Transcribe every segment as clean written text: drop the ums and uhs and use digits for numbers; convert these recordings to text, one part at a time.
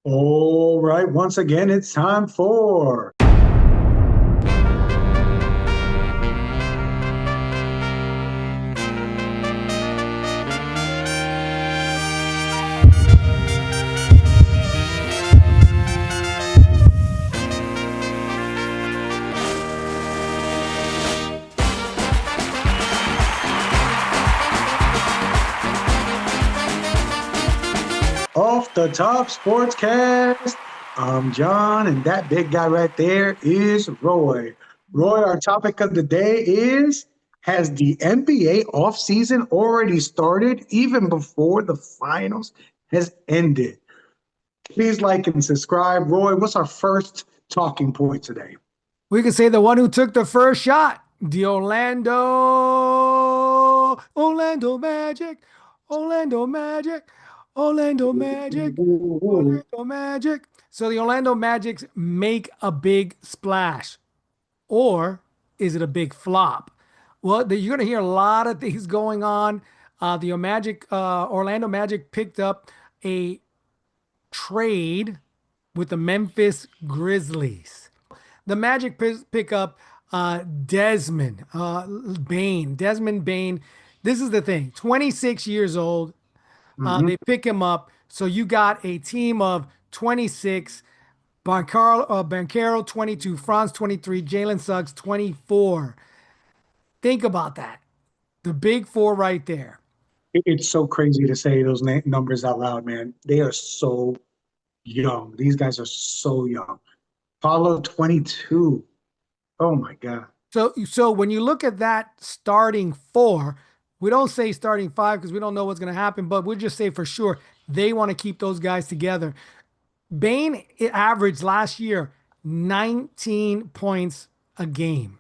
All right, once again, it's time for Off the Top Sportscast. I'm John, and that big guy right there is Roy. Roy, our topic of the day is: has the NBA offseason already started even before the finals has ended? Please like and subscribe. Roy, what's our first talking point today? We could say the one who took the first shot, the Orlando Magic, Orlando Magic, Orlando Magic, Orlando Magic. So the Orlando Magics make a big splash, or is it a big flop? Well, you're going to hear a lot of things going on. Orlando Magic picked up a trade with the Memphis Grizzlies. The Magic pick up Desmond Bain. This is the thing, 26 years old. Mhm. They pick him up. So you got a team of 26, Bancaro 22, Franz 23, Jalen Suggs 24. Think about that. The big four right there. It's so crazy to say those numbers out loud, man. They are so young. These guys are so young. Paulo 22. Oh my God. So when you look at that starting four, we don't say starting five because we don't know what's going to happen, but we'll just say for sure they want to keep those guys together. Bain averaged last year 19 points a game.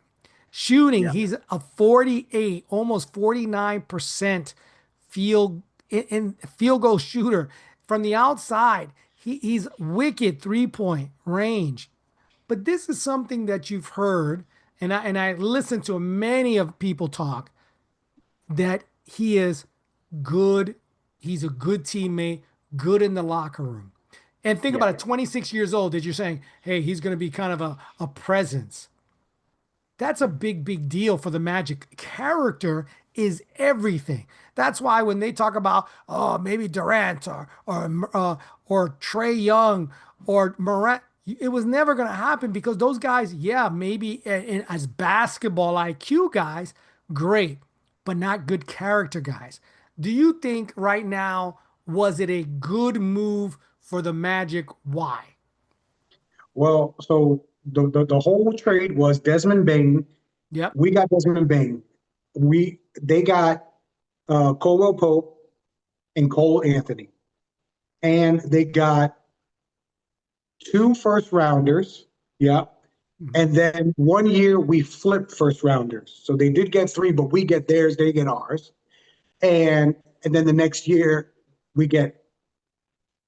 Shooting, Yeah. he's a 48, almost 49% in field goal shooter. From the outside, he's wicked 3-point range. But this is something that you've heard, and I listen to many of people talk that he is good. He's a good teammate, good in the locker room. And think Yeah. about it, 26 years old, that you're saying, hey, he's going to be kind of a presence. That's a big, big deal for the Magic. Character is everything. That's why when they talk about, oh, maybe Durant or Trey Young or Morant, it was never going to happen because those guys, yeah, maybe as basketball IQ guys, great, but not good character guys. Do you think right now was it a good move for the Magic? Why? Well, so the whole trade was Desmond Bain. Yep. We got Desmond Bain. They got Caldwell Pope and Cole Anthony. And they got two first rounders. Yeah. Mhm. And then 1 year we flipped first rounders. So they did get three, but we get theirs, they get ours. And and then the next year we get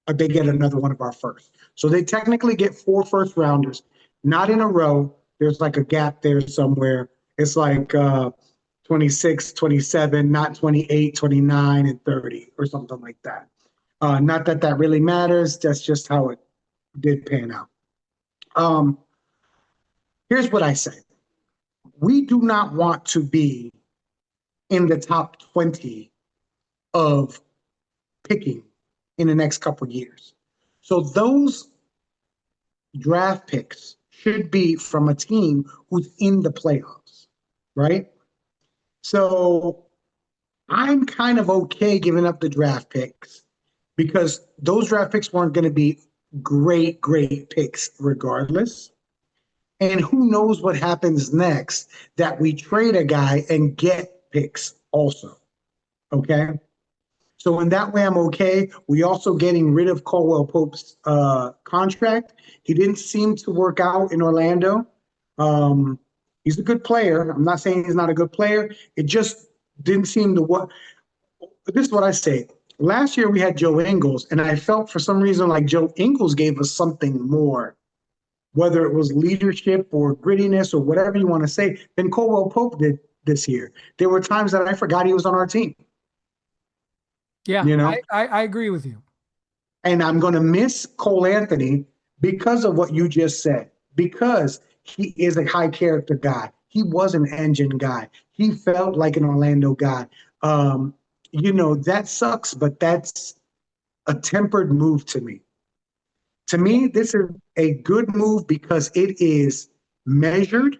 they get another one of our first. So they technically get four first rounders, not in a row. There's like a gap there somewhere. It's like 26, 27, not 28, 29, and 30 or something like that. Not that that really matters. That's just how it did pan out. Um, Here's what I say. We do not want to be in the top 20 of picking in the next couple of years. So those draft picks should be from a team who's in the playoffs, right? So I'm kind of okay giving up the draft picks because those draft picks weren't going to be great picks regardless. And who knows what happens next that we trade a guy and get picks also. Okay. So in that way, I'm okay. We also getting rid of Caldwell Pope's contract. He didn't seem to work out in Orlando. Um, he's a good player. I'm not saying he's not a good player. It just didn't seem to work. But this is what I say. Last year we had Joe Ingles, and I felt for some reason like Joe Ingles gave us something more, whether it was leadership or grittiness or whatever you want to say, than Caldwell Pope did this year. There were times that I forgot he was on our team. Yeah, You know, I agree with you. And I'm going to miss Cole Anthony because of what you just said, because he is a high character guy. He was an engine guy. He felt like an Orlando guy. Um, that sucks, but that's a tempered move to me. To me, this is a good move because it is measured,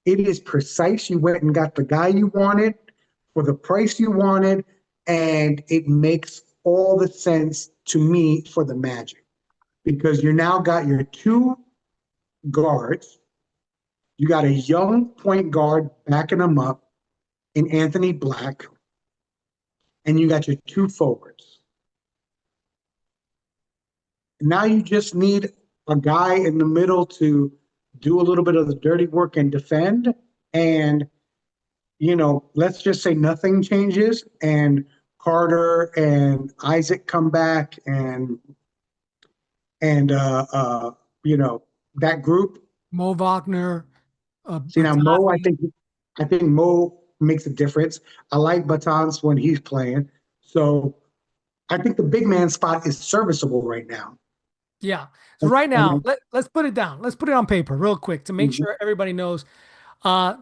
it is precise. You went and got the guy you wanted for the price you wanted, and it makes all the sense to me for the Magic because you now got your two guards. You got a young point guard backing them up in Anthony Black, and you got your two forwards. Now you just need a guy in the middle to do a little bit of the dirty work and defend. And, let's just say nothing changes and Carter and Isaac come back and that group. Mo Wagner, See now Mo, Batati. I think Mo makes a difference. I like Batans when he's playing. So I think the big man spot is serviceable right now. Yeah. So right now, let's put it down. Let's put it on paper real quick to make sure everybody knows.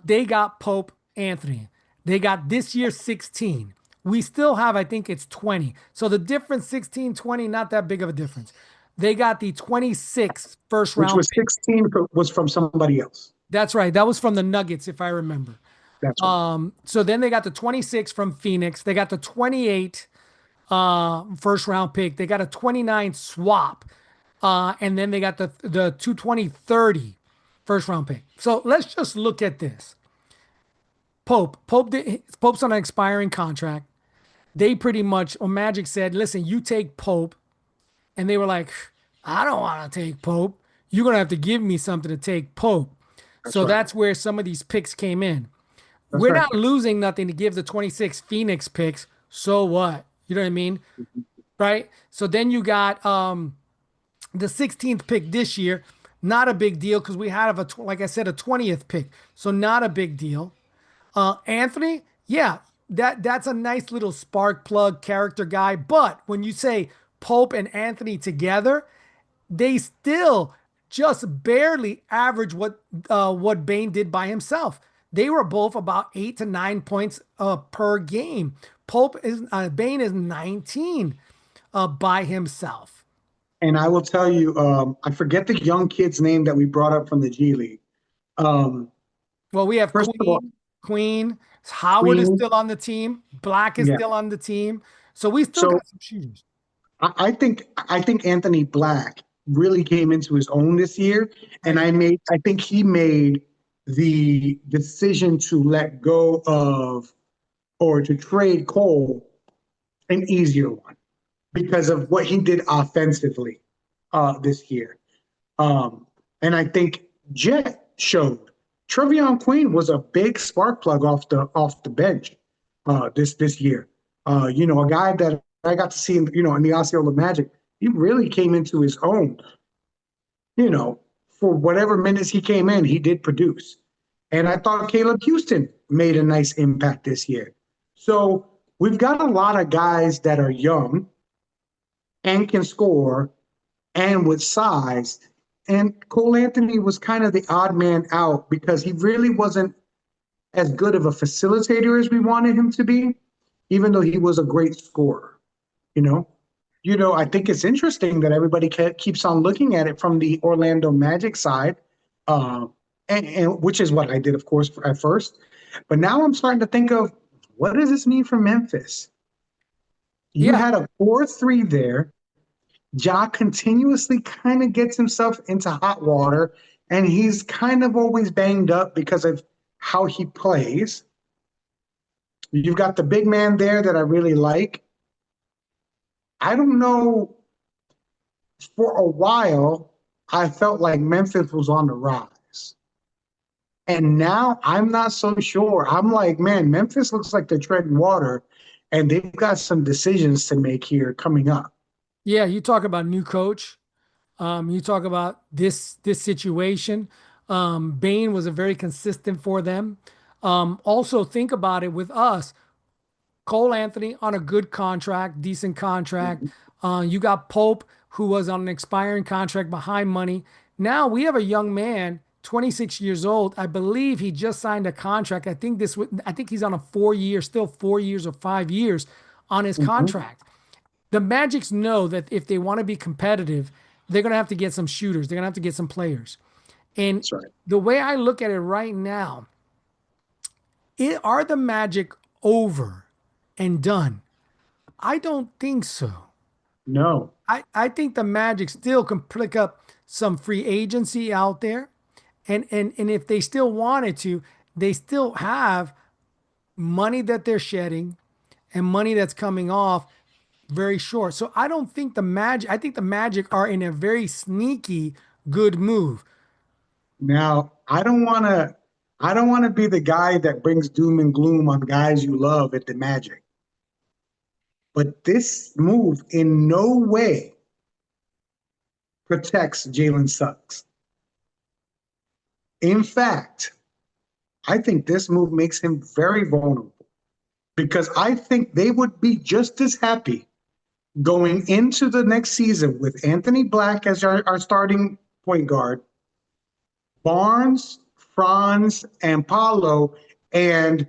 They got Pope Anthony. They got this year 16. We still have, I think it's 20. So the difference 16, 20, not that big of a difference. They got the 26 first Which round was pick. 16 was from somebody else. That's right. That was from the Nuggets, if I remember. That's right. So then they got the 26 from Phoenix. They got the 28 first round pick. They got a 29 swap. And then they got the 220 30 first round pick. So let's just look at this. Pope's on an expiring contract. They pretty much, or Magic said, listen, you take Pope. And they were like, I don't want to take Pope. You're going to have to give me something to take Pope. That's So right. that's where some of these picks came in. That's We're right. not losing nothing to give the 26 Phoenix picks. So what? You know what I mean? Right? So then you got the 16th pick this year. Not a big deal because we had, like I said, a 20th pick. So not a big deal. Anthony, yeah, that's a nice little spark plug character guy. But when you say Pope and Anthony together, they still just barely average what Bane did by himself. They were both about 8 to 9 points per game. Bane is 19 by himself. And I will tell you, I forget the young kid's name that we brought up from the G League. Um, Well, we have First of all, Queen, Howard is Queen, still on the team, Black is yeah. still on the team, so we still So got some shooters. I think Anthony Black really came into his own this year, I and agree. I think he made the decision to let go of or to trade Cole an easier one because of what he did offensively this year. And I think Jet showed Trevion Queen was a big spark plug off the bench this year. A guy that I got to see in the Osceola Magic, he really came into his own. You know, for whatever minutes he came in, he did produce. And I thought Caleb Houston made a nice impact this year. So we've got a lot of guys that are young and can score and with size. And Cole Anthony was kind of the odd man out because he really wasn't as good of a facilitator as we wanted him to be, even though he was a great scorer. You know, I think it's interesting that everybody keeps on looking at it from the Orlando Magic side, uh, and which is what I did, of course, at first. But now I'm starting to think of what does this mean for Memphis? You Yeah, had a 4-3 there. Ja continuously kind of gets himself into hot water, and he's kind of always banged up because of how he plays. You've got the big man there that I really like. I don't know. For a while, I felt like Memphis was on the rise. And now I'm not so sure. I'm like, man, Memphis looks like they're treading water, and they've got some decisions to make here coming up. yeah. You talk about new coach. You talk about this situation. Bain was a very consistent for them. Also, think about it with us. Cole Anthony on a good contract, decent contract. You got Pope, who was on an expiring contract behind money. Now we have a young man, 26 years old. I believe he just signed a contract. I think he's on a 4 year, still 4 years or 5 years on his Mhm. contract. The Magics know that if they want to be competitive, they're going to have to get some shooters. They're going to have to get some players. And That's right. the way I look at it right now, are the Magic over and done? I don't think so. No. I think the Magic still can pick up some free agency out there. And if they still wanted to, they still have money that they're shedding and money that's coming off very short. So I don't think the Magic, I think the Magic are in a very sneaky good move. Now, I don't want to be the guy that brings doom and gloom on guys you love at the Magic. But this move in no way protects Jalen Suggs. In fact, I think this move makes him very vulnerable because I think they would be just as happy going into the next season with Anthony Black as our starting point guard, Barnes, Franz, and Paulo, and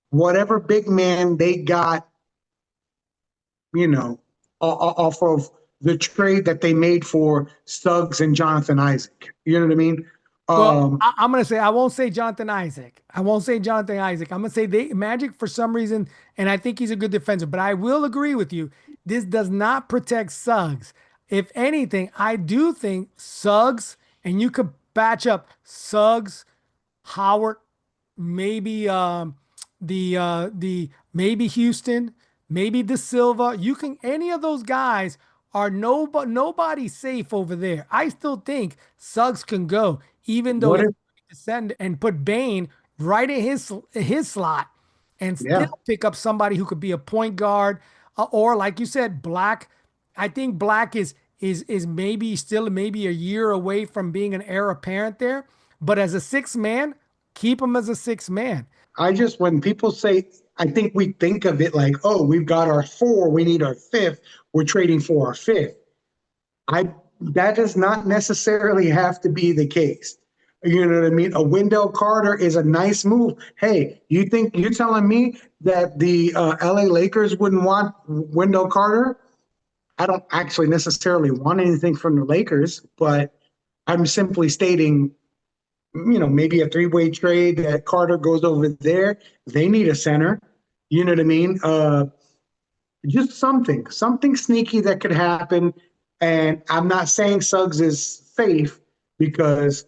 whatever big man they got, you know, off of the trade that they made for Suggs and Jonathan Isaac. You know what I mean? Well, Um, I'm gonna say I won't say Jonathan Isaac. I won't say Jonathan Isaac. I'm gonna say they Magic for some reason, and I think he's a good defender. But I will agree with you. This does not protect Suggs. If anything, I do think Suggs, and you could batch up Suggs, Howard, maybe the maybe Houston, maybe De Silva. You can any of those guys are nobody's safe over there. I still think Suggs can go, even though what he's if, descend and put Bain right in his slot and still yeah, pick up somebody who could be a point guard or like you said, Black. I think Black is maybe still maybe a year away from being an heir apparent there, but as a six man, keep him as a six man. when people say, I think we think of it like, oh, we've got our four, we need our fifth, we're trading for our fifth. I That does not necessarily have to be the case. You know what I mean? A Wendell Carter is a nice move. Hey, you think you're telling me that the LA Lakers wouldn't want Wendell Carter? I don't actually necessarily want anything from the Lakers, but I'm simply stating, maybe a three-way trade that Carter goes over there. They need a center. You know what I mean? Just something sneaky that could happen. And I'm not saying Suggs is safe because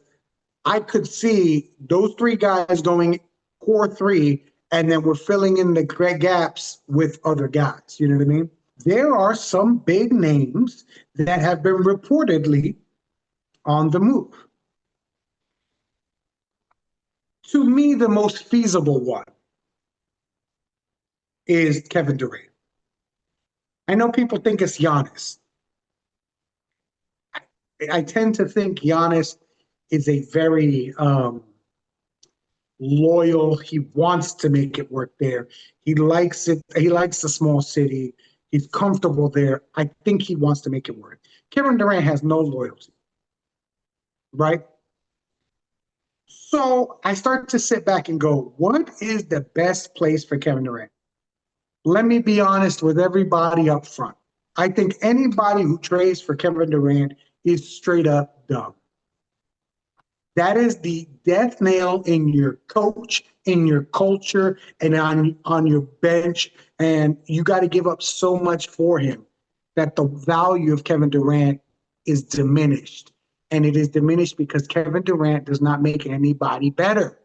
I could see those three guys going core three, and then we're filling in the gaps with other guys. You know what I mean? There are some big names that have been reportedly on the move. To me, the most feasible one is Kevin Durant. I know people think it's Giannis. I tend to think Giannis is a very loyal. He wants to make it work there. He likes it. He likes the small city. He's comfortable there. I think he wants to make it work. Kevin Durant has no loyalty, right? So I start to sit back and go, what is the best place for Kevin Durant? Let me be honest with everybody up front. I think anybody who trades for Kevin Durant is straight up dumb. That is the death nail in your coach, in your culture, and on your bench. And you got to give up so much for him that the value of Kevin Durant is diminished. And it is diminished because Kevin Durant does not make anybody better.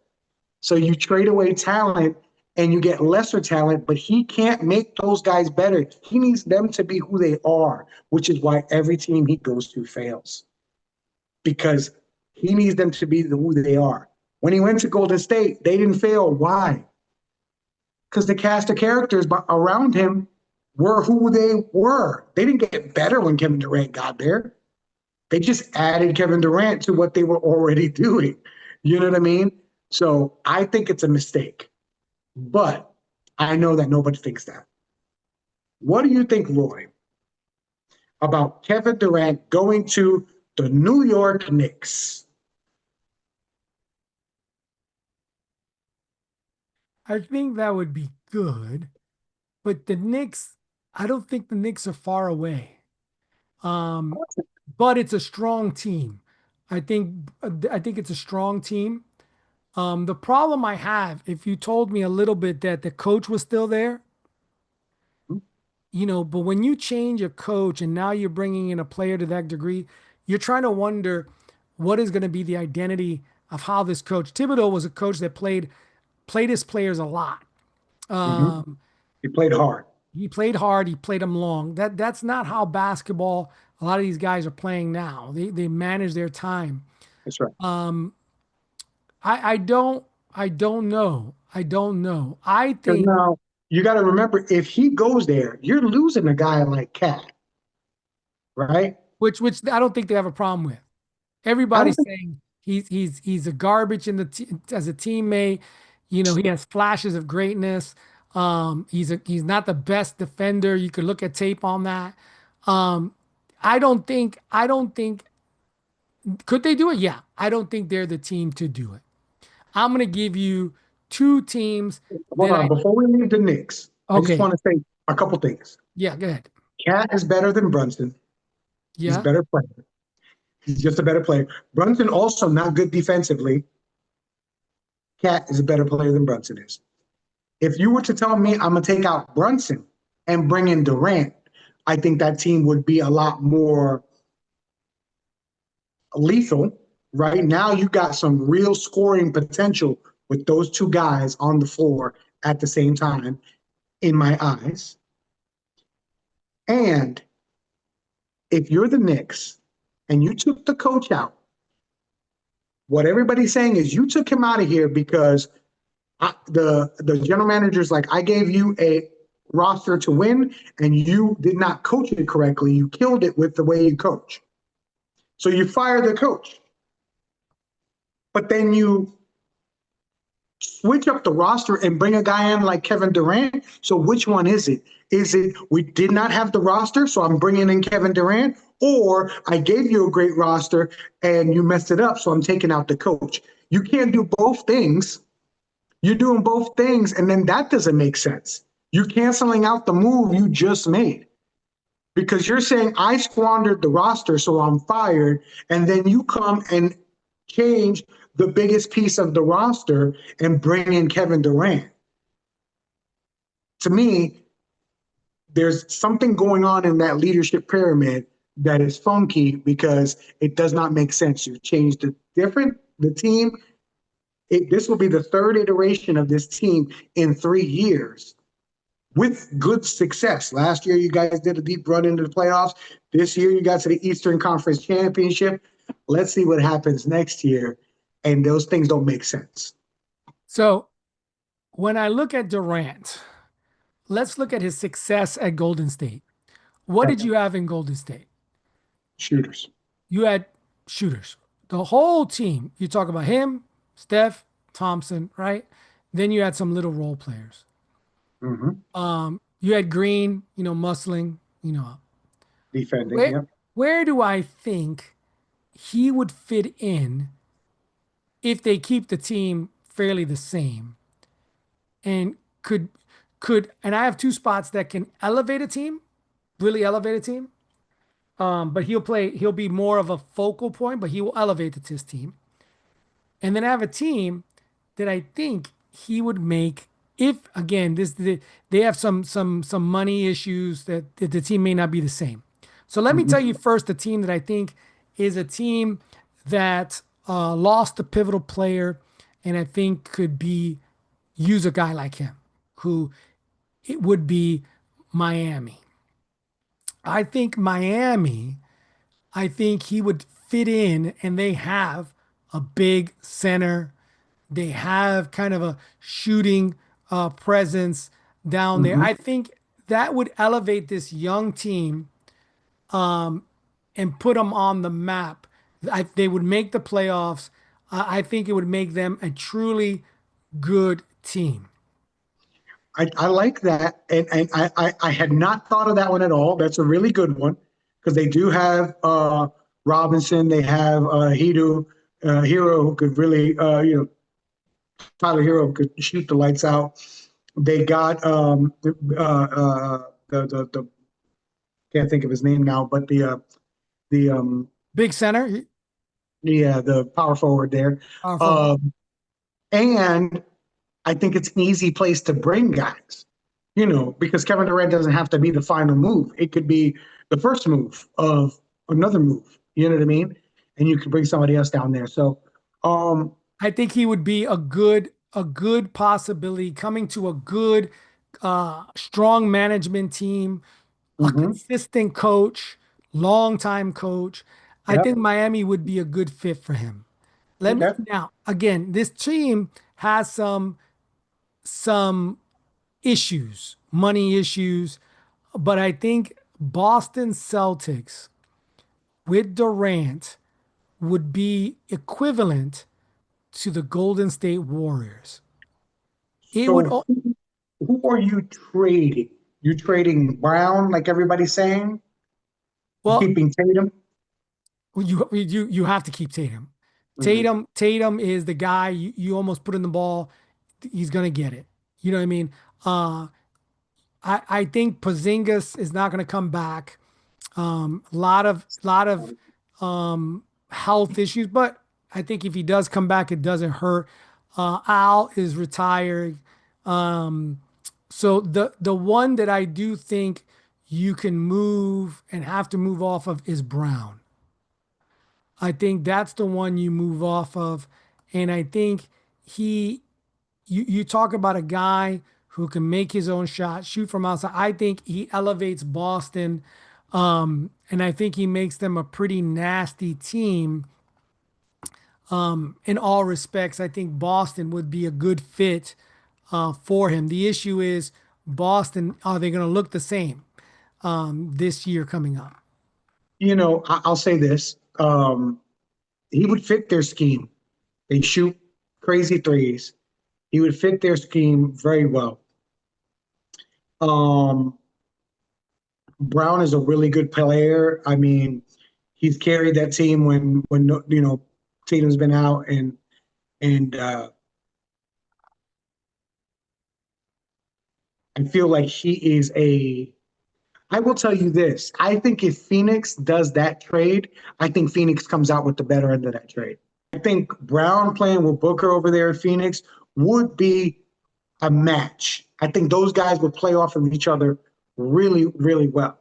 So you trade away talent and you get lesser talent, but he can't make those guys better. He needs them to be who they are, which is why every team he goes to fails because he needs them to be who they are. When he went to Golden State, they didn't fail. Why? Because the cast of characters around him were who they were. They didn't get better when Kevin Durant got there. They just added Kevin Durant to what they were already doing. You know what I mean? So I think it's a mistake. But I know that nobody thinks that. What do you think, Roy? about Kevin Durant going to the New York Knicks? I think that would be good, but the Knicks, I don't think the Knicks are far away. Um, but it's a strong team. I think it's a strong team. The problem I have, if you told me a little bit that the coach was still there, but when you change a coach and now you're bringing in a player to that degree, you're trying to wonder what is going to be the identity of how this coach. Thibodeau was a coach that played his players a lot. Mm-hmm. Um, He played hard. he played hard, he played them long. That's not how basketball a lot of these guys are playing now. They manage their time. That's right. Um, I don't know. I don't know. I Because think now you got to remember, if he goes there, you're losing a guy like Cat, right? which I don't think they have a problem with. I don't Everybody's think. saying he's a garbage as a teammate. He has flashes of greatness. He's not the best defender. You could look at tape on that. Um, I don't think could they do it? Yeah. I don't think they're the team to do it. I'm gonna give you two teams Hold that on, I before we leave the Knicks, I just okay. want to say a couple things. Yeah, go ahead. Cat is better than Brunson. He's a Yeah. better player. He's just a better player. Brunson also not good defensively. Cat is a better player than Brunson is. If you were to tell me I'm gonna take out Brunson and bring in Durant, I think that team would be a lot more lethal. Right now, you got some real scoring potential with those two guys on the floor at the same time, in my eyes. And if you're the Knicks and you took the coach out, what everybody's saying is you took him out of here because the general manager's like, I gave you a roster to win, and you did not coach it correctly. You killed it with the way you coach. So you fire the coach, but then you switch up the roster and bring a guy in like Kevin Durant. So which one is it? Is it we did not have the roster, so I'm bringing in Kevin Durant, or I gave you a great roster and you messed it up, so I'm taking out the coach? You can't do both things. You're doing both things, and then that doesn't make sense. You're canceling out the move you just made because you're saying I squandered the roster, so I'm fired, and then you come and change the biggest piece of the roster and bring in Kevin Durant. To me, there's something going on in that leadership pyramid that is funky because it does not make sense. You changed the team. This will be the third iteration of this team in 3 years with good success. Last year, you guys did a deep run into the playoffs. This year, you got to the Eastern Conference Championship. Let's see what happens next year. And those things don't make sense. So when I look at Durant, let's look at his success at Golden State. What did you have in Golden State? Shooters. You had shooters. The whole team. You talk about him, Steph, Thompson, right? Then you had some little role players. Mm-hmm. You had Green, muscling, Defending. where Yep. where do I think he would fit in if they keep the team fairly the same? And and I have two spots that can elevate a team, really elevate a team. But he'll be more of a focal point, but he will elevate his team. And then I have a team that I think he would make if again they have some money issues that the team may not be the same. So let me tell Mm-hmm. you first the team that I think is a team that lost a pivotal player and I think could be use a guy like him who it would be Miami. I think Miami, I think he would fit in and they have a big center. They have kind of a shooting presence down there. Mm-hmm. I think that would elevate this young team and put them on the map. They would make the playoffs. I think it would make them a truly good team. I like that. And I had not thought of that one at all. That's a really good one because they do have Robinson, they have Hero who could really Tyler Hero could shoot the lights out. They got the can't think of his name now, but the Big center, yeah, the power forward there. power forward. Um, and I think it's an easy place to bring guys, because Kevin Durant doesn't have to be the final move. It could be the first move of another move. You know what I mean? And you could bring somebody else down there. So, I think he would be a good possibility coming to a good, strong management team, a mhm, consistent coach, long time coach. I yep, think Miami would be a good fit for him. Let me okay. now again, this team has some issues, money issues, but I think Boston Celtics with Durant would be equivalent to the Golden State Warriors. It would, So who are you trading? You trading Brown, like everybody's saying? You well, keeping Tatum? you have to keep Tatum. Hmm. Tatum is the guy you almost put in the ball, he's gonna get it. You know what I mean? Uh, I think Porzingis is not gonna come back. Lot of health issues, but I think if he does come back, it doesn't hurt. Al is retired. Um, so the one that I do think you can move and have to move off of is Brown. I think that's the one you move off of. And I think he, you talk about a guy who can make his own shot, shoot from outside. I think he elevates Boston. And I think he makes them a pretty nasty team. In all respects, I think Boston would be a good fit for him. The issue is Boston, are they going to look the same this year coming up? I'll say this. He would fit their scheme. They shoot crazy threes. He would fit their scheme very well. Um, Brown is a really good player. I mean, he's carried that team when Tatum's been out, and I feel like he is a. I will tell you this. I think if Phoenix does that trade, I think Phoenix comes out with the better end of that trade. I think Brown playing with Booker over there in Phoenix would be a match. I think those guys would play off of each other really, really well.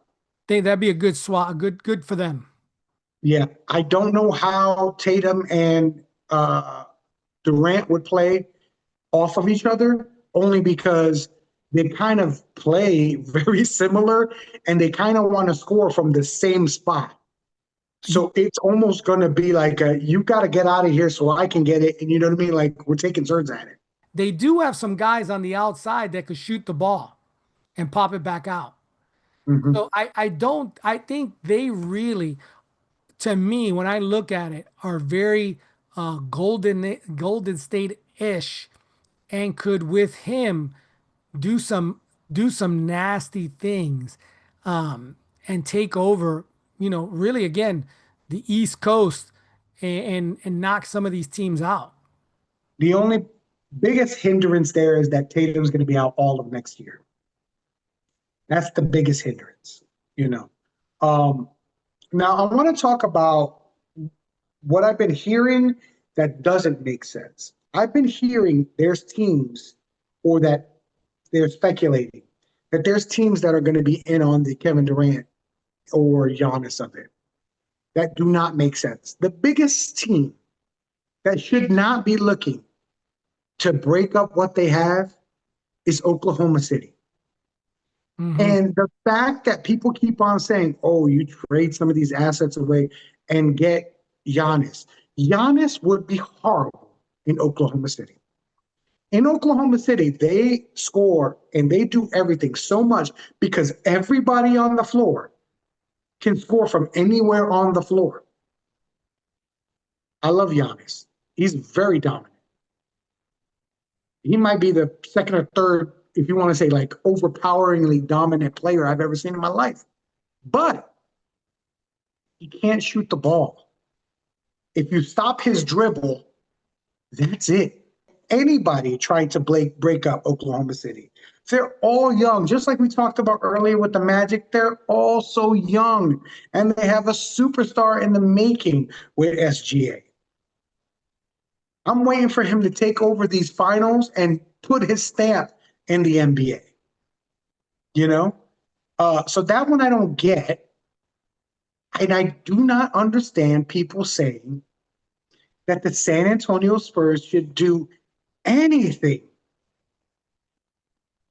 Think that'd be a good swap, good for them. Yeah, I don't know how Tatum and Durant would play off of each other, only because they kind of play very similar and they kind of want to score from the same spot. So it's almost going to be like, you got to get out of here so I can get it. And you know what I mean? Like we're taking turns at it. They do have some guys on the outside that could shoot the ball and pop it back out. Hmm. So I think they really, to me, when I look at it, are very Golden State-ish and could with him do some nasty things and take over, really again, the East Coast and knock some of these teams out. The only biggest hindrance there is that Tatum's going to be out all of next year. That's the biggest hindrance, you know. Um, Now, I want to talk about what I've been hearing that doesn't make sense. I've been hearing there's teams, or that they're speculating that there's teams that are going to be in on the Kevin Durant or Giannis of it. That do not make sense. The biggest team that should not be looking to break up what they have is Oklahoma City. Hmm. And the fact that people keep on saying, oh, you trade some of these assets away and get Giannis. Giannis would be horrible in Oklahoma City. In Oklahoma City, they score and they do everything so much because everybody on the floor can score from anywhere on the floor. I love Giannis. He's very dominant. He might be the second or third, if you want to say like overpoweringly dominant player I've ever seen in my life. But He can't shoot the ball. If you stop his dribble, that's it. Anybody trying to break up Oklahoma City. They're all young, just like we talked about earlier with the Magic. They're all so young, and they have a superstar in the making with SGA. I'm waiting for him to take over these finals and put his stamp in the NBA. You know, so that one I don't get, and I do not understand people saying that the San Antonio Spurs should do anything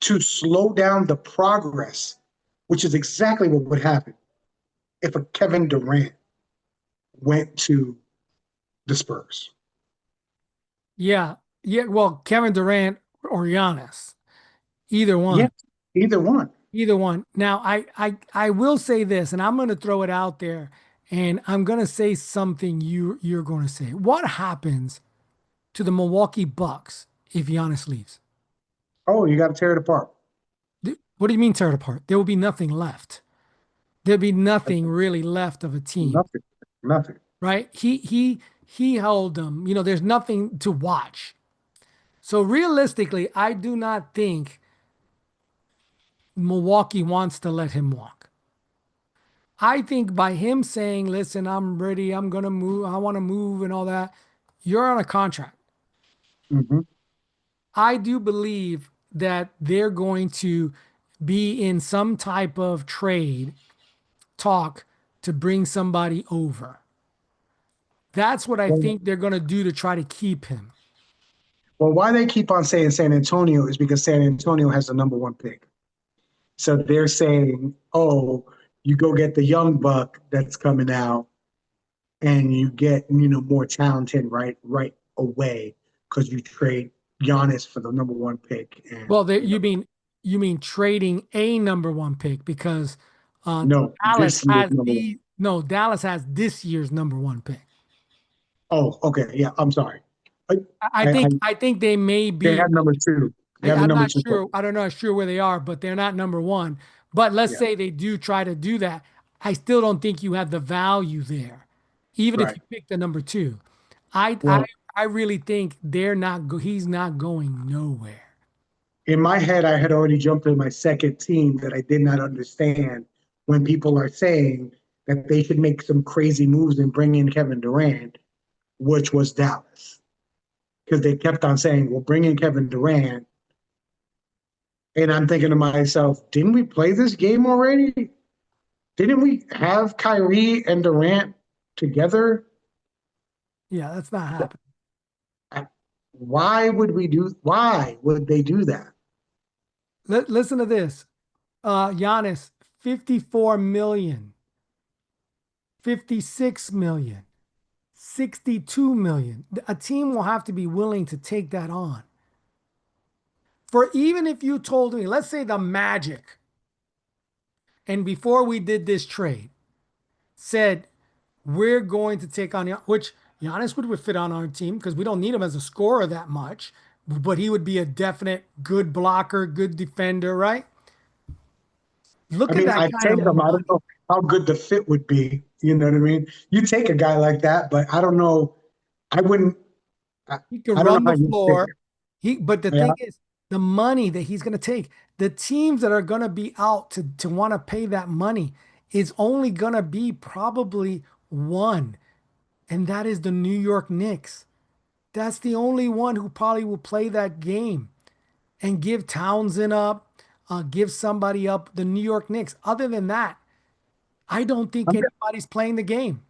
to slow down the progress, which is exactly what would happen if a Kevin Durant went to the Spurs. Yeah. Yeah. Well, Kevin Durant or Giannis, either Yes, one. either one. Either one. Now, I will say this, and I'm going to throw it out there, and I'm going to say something you're going to say. What happens to the Milwaukee Bucks if Giannis leaves? Oh, you got to tear it apart. What do you mean tear it apart? There will be nothing left. There'll be nothing really left of a team, Nothing, nothing. right? He held them. You know, there's nothing to watch. So realistically, I do not think Milwaukee wants to let him walk. I think by him saying, listen, I'm ready, I'm going to move, I want to move and all that, you're on a contract. Mm-hmm. I do believe that they're going to be in some type of trade talk to bring somebody over. That's what I Well, think they're going to do to try to keep him. well, why they keep on saying San Antonio is because San Antonio has the number one pick. So they're saying, oh, you go get the young buck that's coming out and you get, more talented right away because you trade Giannis for the number one pick. And, Well, you mean trading a number one pick because no, Dallas this year's has number one. the no, Dallas has this year's number one pick. Oh, okay. Yeah, I'm sorry. I, I I think they may they be. have number two. They have the I'm number not two. sure. I don't know sure where they are, but they're not number one. But let's Yeah, say they do try to do that. I still don't think you have the value there, even if right. you pick the number two. I I Well, I really think they're not. He's not going nowhere. in my head, I had already jumped to my second team that I did not understand when people are saying that they should make some crazy moves and bring in Kevin Durant, which was Dallas. Because they kept on saying, well, bring in Kevin Durant. And I'm thinking to myself, didn't we play this game already? Didn't we have Kyrie and Durant together? Yeah, that's not happening. Why would they do that? Listen to this. Giannis, 54 million, 56 million, 62 million. A team will have to be willing to take that on. For even if you told me, let's say the Magic, and before we did this trade, said we're going to take on which Giannis would fit on our team because we don't need him as a scorer that much, but he would be a definite good blocker, good defender, right? I Look at mean, that I kind take of him. I don't money. know how good the fit would be. You know what I mean? You take a guy like that, but I don't know. I wouldn't. I, He can I don't know run how the you fit floor. it. But the Yeah. thing is, the money that he's going to take, the teams that are going to be out to want to pay that money is only going to be probably one, and that is the New York Knicks. That's the only one who probably will play that game and give Townsend up, give somebody up, the New York Knicks. Other than that, I don't think I'm, anybody's playing the game.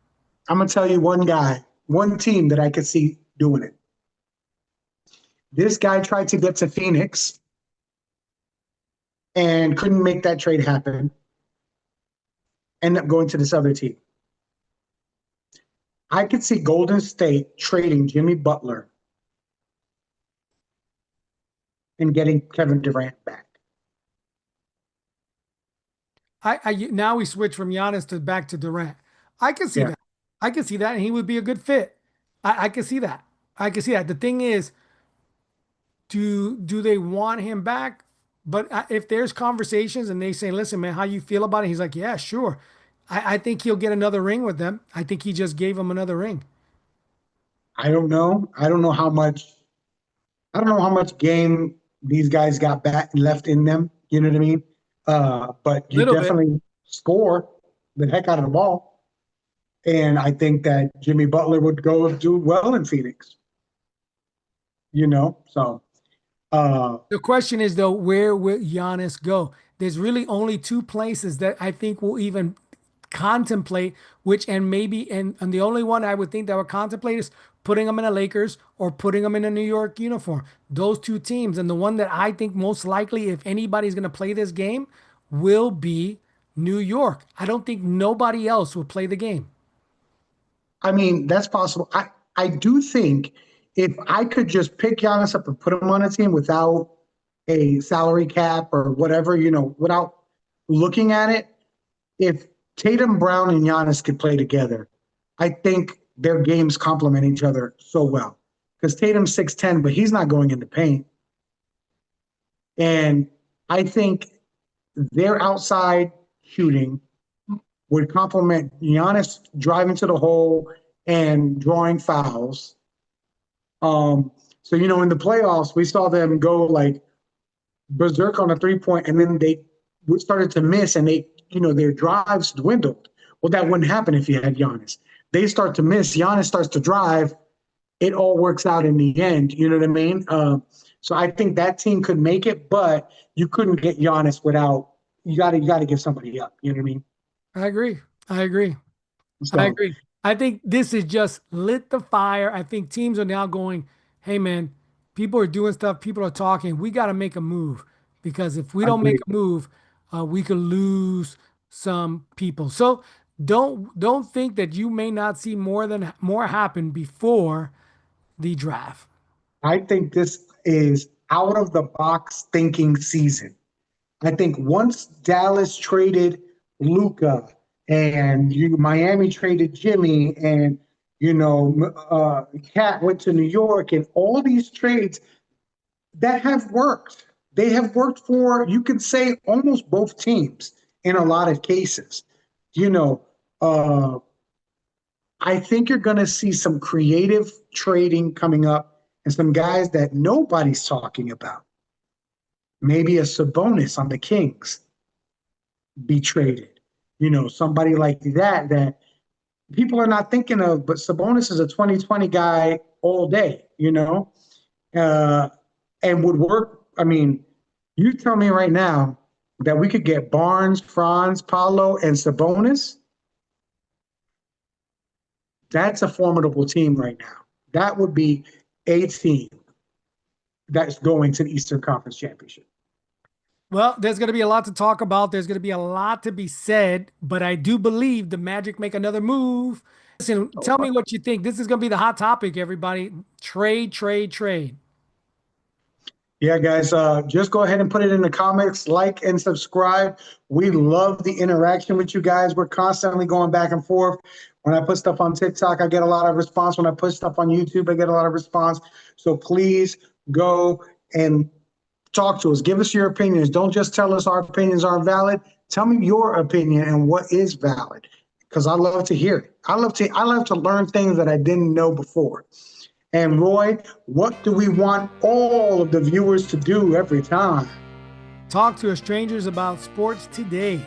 I'm gonna tell you one guy, one team that I could see doing it. This guy tried to get to Phoenix and couldn't make that trade happen. Ended up going to this other team. I could see Golden State trading Jimmy Butler and getting Kevin Durant back. Now we switch from Giannis to back to Durant. I can see Yeah. that. I can see that, and he would be a good fit. I can see that. I can see that. The thing is, do they want him back? But if there's conversations and they say, "Listen, man, how you feel about it?" He's like, "Yeah, sure." I think he'll get another ring with them. I think he just gave him another ring. I don't know. I don't know how much. I don't know how much game these guys got back left in them. You know what I mean? But A you little bit. definitely score the heck out of the ball, and I think that Jimmy Butler would go do well in Phoenix. So uh, The question is though, where will Giannis go? There's really only two places that I think will even contemplate which, and maybe, and the only one I would think that would contemplate is putting him in a Lakers or putting him in a New York uniform. Those two teams, and the one that I think most likely, if anybody's going to play this game, will be New York. I don't think nobody else will play the game. I mean, that's possible. I do think if I could just pick Giannis up and put him on a team without a salary cap or whatever, without looking at it, if Tatum, Brown, and Giannis could play together, I think their games complement each other so well. Because Tatum's 6'10, but he's not going into paint. And I think their outside shooting would complement Giannis driving to the hole and drawing fouls. So in the playoffs, we saw them go like berserk on a 3-point, and then they started to miss, and their drives dwindled. Well, that wouldn't happen if you had Giannis. They start to miss. Giannis starts to drive. It all works out in the end. You know what I mean? So I think that team could make it, but you couldn't get Giannis without. You got to give somebody up. You know what I mean? I agree. I agree. I So agree. I think this is just lit the fire. I think teams are now going, hey man, people are doing stuff, people are talking. We got to make a move because if we I don't make agree. a move, we could lose some people. So don't think that you may not see more happen before the draft. I think this is out of the box thinking season. I think once Dallas traded Luca and Miami traded Jimmy and Cat went to New York and all these trades that have worked. They have worked for, you could say, almost both teams in a lot of cases. You know, uh, I think you're going to see some creative trading coming up and some guys that nobody's talking about. Maybe a Sabonis on the Kings be traded. Somebody like that people are not thinking of, but Sabonis is a 2020 guy all day, uh, and would work. I mean, you tell me right now that we could get Barnes, Franz, Paolo, and Sabonis. That's a formidable team right now. That would be a team that's going to the Eastern Conference Championship. Well, there's going to be a lot to talk about. There's going to be a lot to be said, but I do believe the Magic make another move. Listen, tell me what you think. This is going to be the hot topic, everybody. Trade, trade, trade. Yeah, guys, just go ahead and put it in the comments, like and subscribe. We love the interaction with you guys. We're constantly going back and forth. When I put stuff on TikTok, I get a lot of response. When I put stuff on YouTube, I get a lot of response. So please go and talk to us. Give us your opinions. Don't just tell us our opinions aren't valid. Tell me your opinion and what is valid, because I love to hear it. I love to learn things that I didn't know before. And Roy, what do we want all of the viewers to do every time? Talk to strangers about sports today.